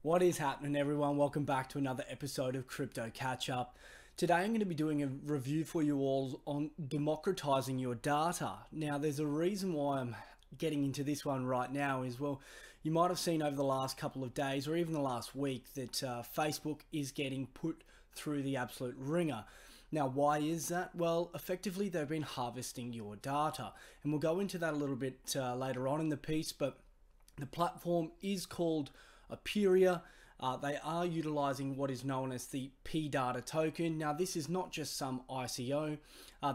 What is happening, everyone? Welcome back to another episode of Crypto Catch Up. Today I'm going to be doing a review for you all on democratizing your data. Now, there's a reason why I'm getting into this one right now is, well, you might have seen over the last couple of days or even the last week that Facebook is getting put through the absolute ringer. Now, why is that? Well, effectively, they've been harvesting your data. And we'll go into that a little bit later on in the piece, but the platform is called Aperia. They are utilizing what is known as the P-Data token. Now, this is not just some ICO.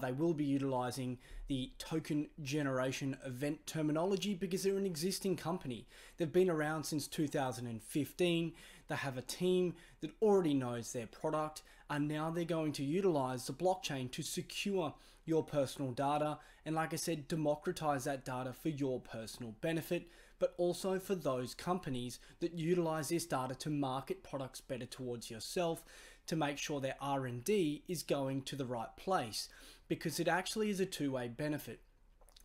They will be utilizing the token generation event terminology because they're an existing company. They've been around since 2015. They have a team that already knows their product, and now they're going to utilize the blockchain to secure your personal data and, like I said, democratize that data for your personal benefit, but also for those companies that utilize this data to market products better towards yourself, to make sure their R&D is going to the right place, because it actually is a two-way benefit.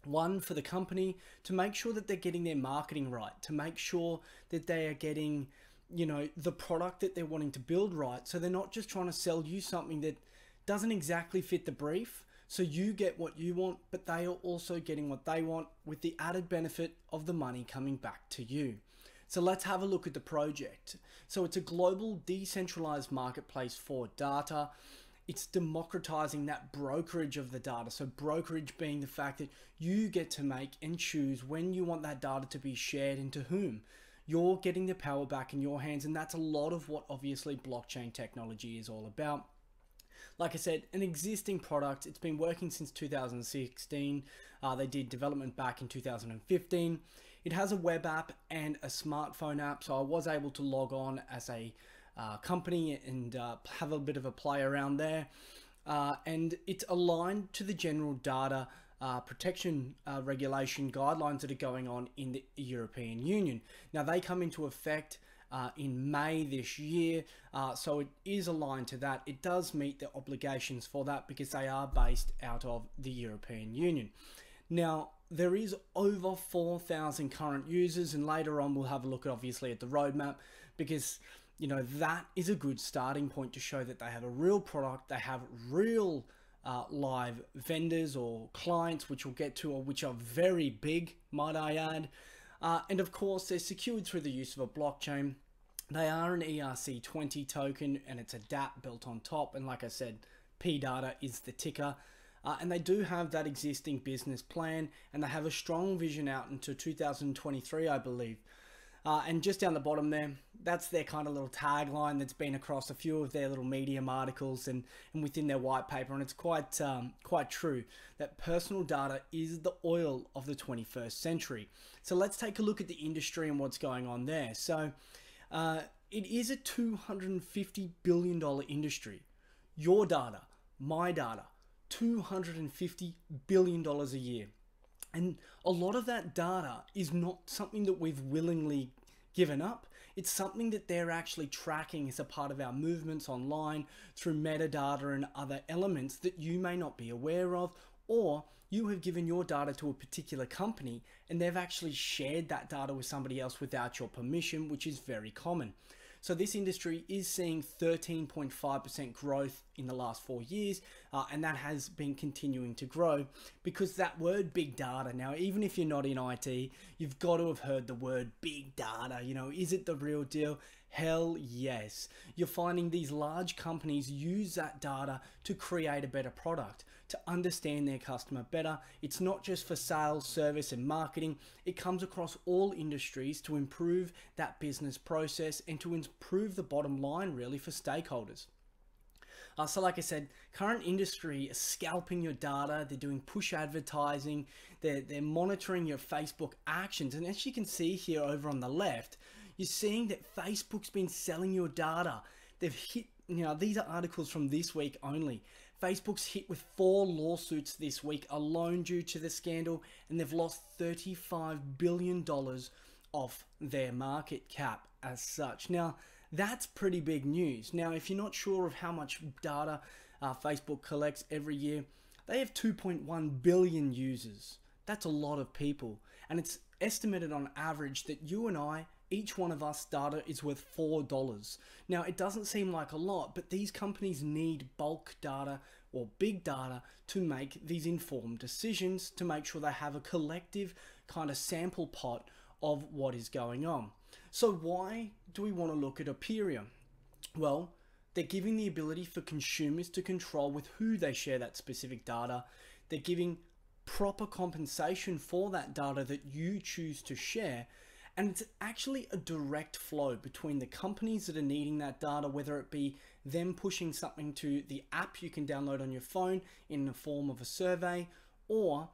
One, for the company to make sure that they're getting their marketing right, to make sure that they are getting, you know, the product that they're wanting to build right, so they're not just trying to sell you something that doesn't exactly fit the brief. So you get what you want, but they are also getting what they want, with the added benefit of the money coming back to you. So let's have a look at the project. So it's a global decentralized marketplace for data. It's democratizing that brokerage of the data. So brokerage being the fact that you get to make and choose when you want that data to be shared and to whom. You're getting the power back in your hands, and that's a lot of what obviously blockchain technology is all about. Like I said, an existing product. It's been working since 2016. They did development back in 2015. It has a web app and a smartphone app, so I was able to log on as a company and have a bit of a play around there. And it's aligned to the general data protection regulation guidelines that are going on in the European Union. Now, they come into effect in May this year, so it is aligned to that. It does meet the obligations for that because they are based out of the European Union. Now, there is over 4,000 current users, and later on we'll have a look at obviously at the roadmap, because you know that is a good starting point to show that they have a real product, they have real live vendors or clients, which we'll get to, or which are very big, might I add. And of course, they're secured through the use of a blockchain. They are an ERC20 token, and it's a dApp built on top. And like I said, P-Data is the ticker. And they do have that existing business plan, and they have a strong vision out into 2023, I believe. And just down the bottom there, that's their kind of little tagline that's been across a few of their little Medium articles and within their white paper. And it's quite true that personal data is the oil of the 21st century. So let's take a look at the industry and what's going on there. So it is a $250 billion industry. Your data, my data, $250 billion a year. And a lot of that data is not something that we've willingly given up. It's something that they're actually tracking as a part of our movements online through metadata and other elements that you may not be aware of, or you have given your data to a particular company and they've actually shared that data with somebody else without your permission, which is very common. So this industry is seeing 13.5% growth in the last 4 years, and that has been continuing to grow because that word big data, now even if you're not in IT, you've got to have heard the word big data. You know, is it the real deal? Hell yes. You're finding these large companies use that data to create a better product, to understand their customer better. It's not just for sales, service, and marketing. It comes across all industries to improve that business process and to improve the bottom line really for stakeholders. So like I said, current industry is scalping your data. They're doing push advertising. They're monitoring your Facebook actions. And as you can see here over on the left, you're seeing that Facebook's been selling your data. They've hit, you know, these are articles from this week only. Facebook's hit with 4 lawsuits this week alone due to the scandal, and they've lost $35 billion off their market cap as such. Now, that's pretty big news. Now, if you're not sure of how much data Facebook collects every year, they have 2.1 billion users. That's a lot of people. And it's estimated on average that you and I each one of us data is worth $4. Now, it doesn't seem like a lot, but these companies need bulk data or big data to make these informed decisions, to make sure they have a collective kind of sample pot of what is going on. So why do we want to look at Aperia? Well, they're giving the ability for consumers to control with who they share that specific data. They're giving proper compensation for that data that you choose to share. And it's actually a direct flow between the companies that are needing that data, whether it be them pushing something to the app you can download on your phone in the form of a survey, or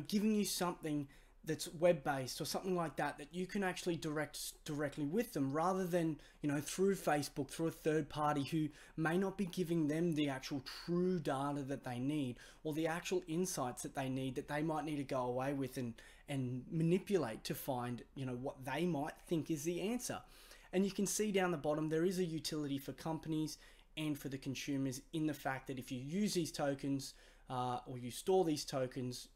giving you something that's web-based or something like that you can actually directly with them, rather than through Facebook, through a third party who may not be giving them the actual true data that they need, or the actual insights that they need, that they might need to go away with and manipulate to find what they might think is the answer. And you can see down the bottom there is a utility for companies and for the consumers in the fact that if you use these tokens or you store these tokens,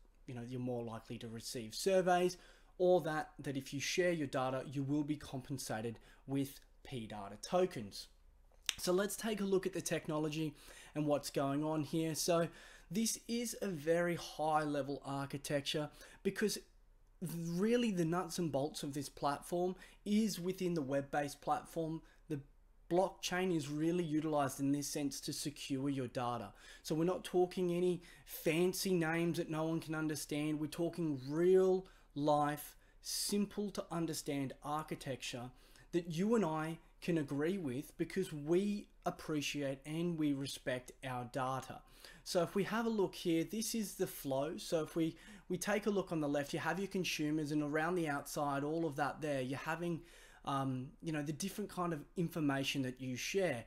you're more likely to receive surveys, or that if you share your data, you will be compensated with P-Data tokens. So let's take a look at the technology and what's going on here. So this is a very high level architecture, because really the nuts and bolts of this platform is within the web-based platform. The blockchain is really utilized in this sense to secure your data. So we're not talking any fancy names that no one can understand. We're talking real life, simple to understand architecture that you and I can agree with, because we appreciate and we respect our data. So if we have a look here, this is the flow. So if we take a look on the left, you have your consumers, and around the outside, all of that there, you're having the different kind of information that you share.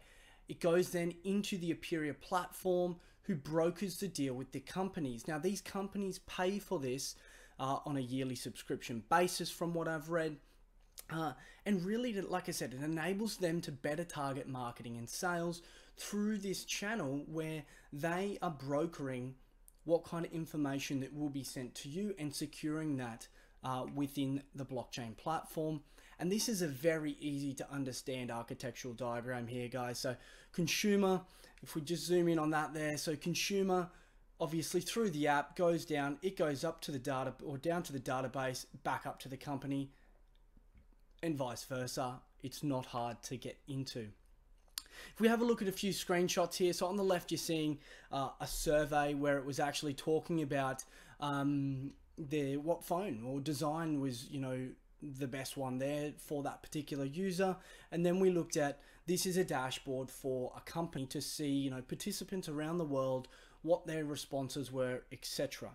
It goes then into the Aperia platform, who brokers the deal with the companies. Now, these companies pay for this on a yearly subscription basis, from what I've read. And really, like I said, it enables them to better target marketing and sales through this channel, where they are brokering what kind of information that will be sent to you and securing that within the blockchain platform. And this is a very easy to understand architectural diagram here, guys. So consumer, if we just zoom in on that there, so consumer, obviously through the app, goes down, it goes up to the data, or down to the database, back up to the company, and vice versa. It's not hard to get into. If we have a look at a few screenshots here, so on the left you're seeing a survey where it was actually talking about what phone or design was the best one there for that particular user. And then we looked at, this is a dashboard for a company to see participants around the world, what their responses were, etc.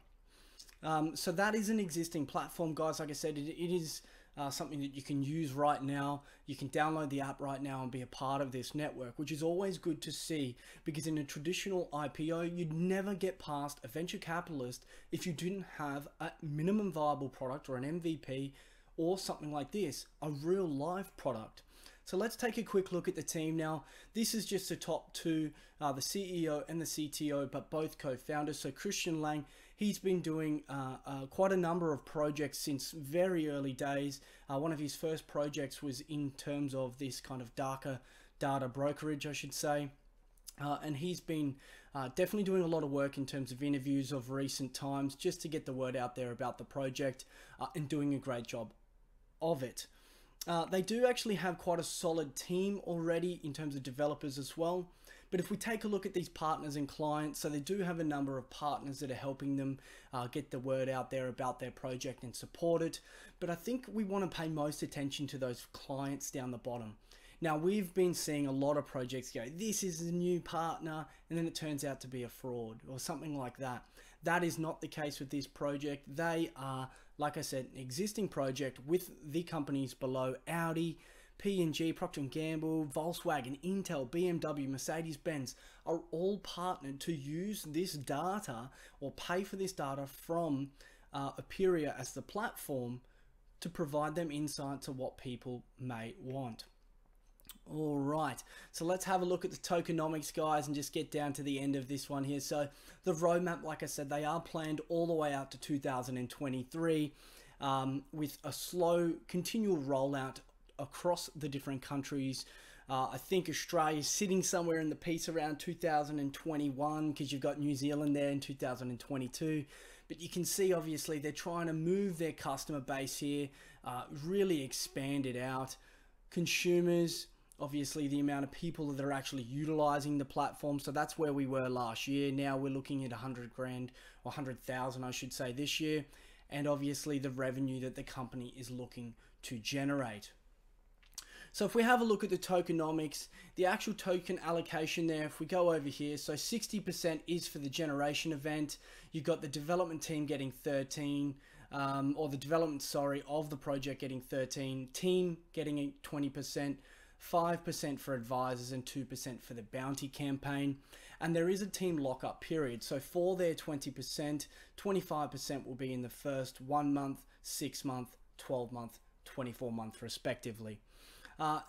So that is an existing platform, guys. Like I said, it is something that you can use right now. You can download the app right now and be a part of this network, which is always good to see, because in a traditional IPO, you'd never get past a venture capitalist if you didn't have a minimum viable product or an MVP or something like this, a real live product. So let's take a quick look at the team now. This is just the top two, the CEO and the CTO, but both co-founders. So Christian Lang, he's been doing quite a number of projects since very early days. One of his first projects was in terms of this kind of darker data brokerage, I should say. And he's been definitely doing a lot of work in terms of interviews of recent times, just to get the word out there about the project, and doing a great job of it. They do actually have quite a solid team already in terms of developers as well. But if we take a look at these partners and clients, so they do have a number of partners that are helping them get the word out there about their project and support it. But I think we want to pay most attention to those clients down the bottom. Now, we've been seeing a lot of projects go, this is a new partner, and then it turns out to be a fraud or something like that. That is not the case with this project. They are, like I said, an existing project with the companies below: Audi, P&G, Procter & Gamble, Volkswagen, Intel, BMW, Mercedes-Benz are all partnered to use this data or pay for this data from Aperia as the platform to provide them insight to what people may want. All right, so let's have a look at the tokenomics, guys, and just get down to the end of this one here. So the roadmap, like I said, they are planned all the way out to 2023. with a slow, continual rollout across the different countries. I think Australia is sitting somewhere in the piece around 2021 because you've got New Zealand there in 2022. But you can see, obviously, they're trying to move their customer base here, really expand it out. Consumers, obviously, the amount of people that are actually utilizing the platform. So that's where we were last year. Now we're looking at 100 grand or 100,000, I should say, this year. And obviously the revenue that the company is looking to generate. So if we have a look at the tokenomics, the actual token allocation there, if we go over here, so 60% is for the generation event. You've got the development team getting 13, or the development, sorry, of the project getting 13, team getting 20%, 5% for advisors, and 2% for the bounty campaign. And there is a team lockup period. So for their 20%, 25% will be in the first 1 month, 6 month, 12 month, 24 month respectively.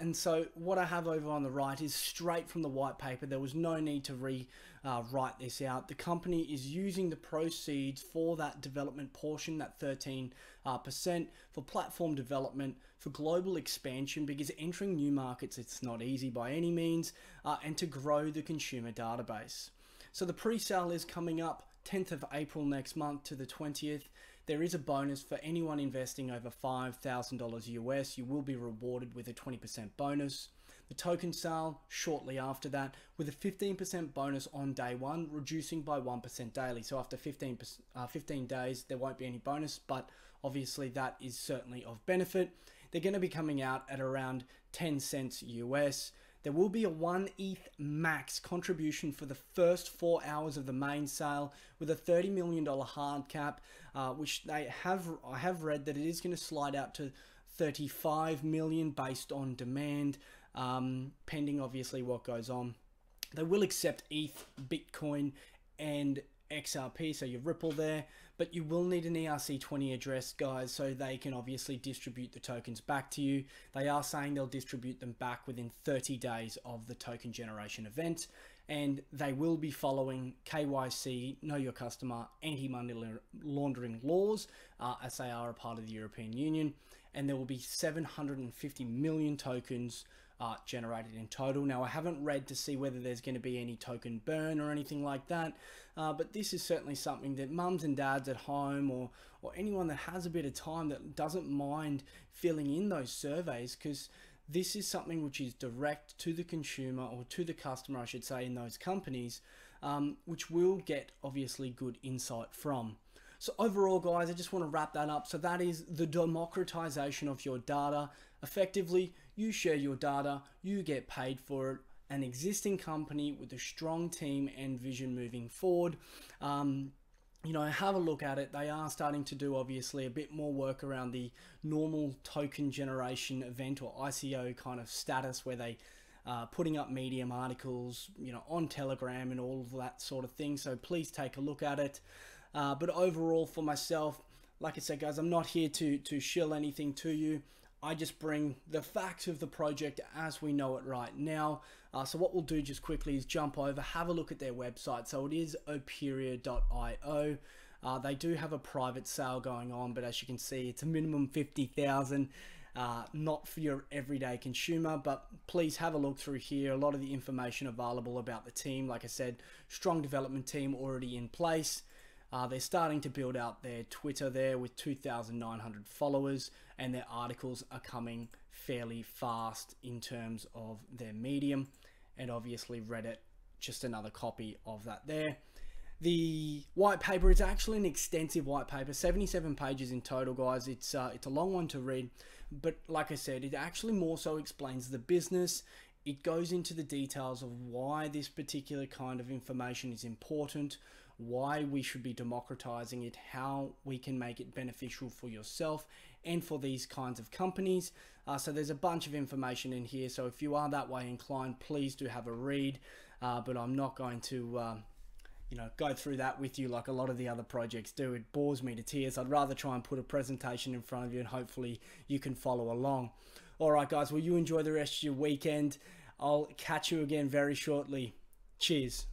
And so what I have over on the right is straight from the white paper. There was no need to write this out. The company is using the proceeds for that development portion, that 13%, for platform development, for global expansion, because entering new markets, it's not easy by any means, and to grow the consumer database. So the pre-sale is coming up 10th of April next month to the 20th. There is a bonus for anyone investing over $5,000 US. You will be rewarded with a 20% bonus. The token sale shortly after that, with a 15% bonus on day one, reducing by 1% daily. So after 15 days, there won't be any bonus, but obviously that is certainly of benefit. They're going to be coming out at around 10 cents US. There will be a 1 ETH max contribution for the first 4 hours of the main sale, with a $30 million hard cap, which I have read that it is going to slide out to 35 million based on demand, pending obviously what goes on. They will accept ETH, Bitcoin, and XRP, so your Ripple there, but you will need an ERC20 address, guys, so they can obviously distribute the tokens back to you. They are saying they'll distribute them back within 30 days of the token generation event, and they will be following KYC, Know Your Customer, anti-money laundering laws, as they are a part of the European Union, and there will be 750 million tokens generated in total. Now, I haven't read to see whether there's going to be any token burn or anything like that, but this is certainly something that mums and dads at home, or anyone that has a bit of time that doesn't mind filling in those surveys, because this is something which is direct to the consumer, or to the customer, I should say, in those companies, which will get obviously good insight from. So overall, guys, I just want to wrap that up. So that is the democratization of your data. Effectively, you share your data, you get paid for it. An existing company with a strong team and vision moving forward. You know, have a look at it. They are starting to do obviously a bit more work around the normal token generation event, or ICO kind of status, where they putting up Medium articles, you know, on Telegram and all of that sort of thing. So please take a look at it. But overall, for myself, like I said, guys, I'm not here to shill anything to you. I just bring the facts of the project as we know it right now. So what we'll do just quickly is jump over, have a look at their website. So it is Operia.io. They do have a private sale going on, but as you can see, it's a minimum 50,000. Not for your everyday consumer, but please have a look through here. A lot of the information available about the team, like I said, strong development team already in place. They're starting to build out their Twitter there with 2,900 followers, and their articles are coming fairly fast in terms of their Medium, and obviously Reddit, just another copy of that there. The white paper is actually an extensive white paper, 77 pages in total, guys. It's a long one to read, but like I said, it actually more so explains the business. It goes into the details of why this particular kind of information is important, why we should be democratizing it, how we can make it beneficial for yourself and for these kinds of companies. So there's a bunch of information in here. So if you are that way inclined, please do have a read. But I'm not going to, you know, go through that with you like a lot of the other projects do. It bores me to tears. I'd rather try and put a presentation in front of you, and hopefully you can follow along. All right, guys. Well, you enjoy the rest of your weekend. I'll catch you again very shortly. Cheers.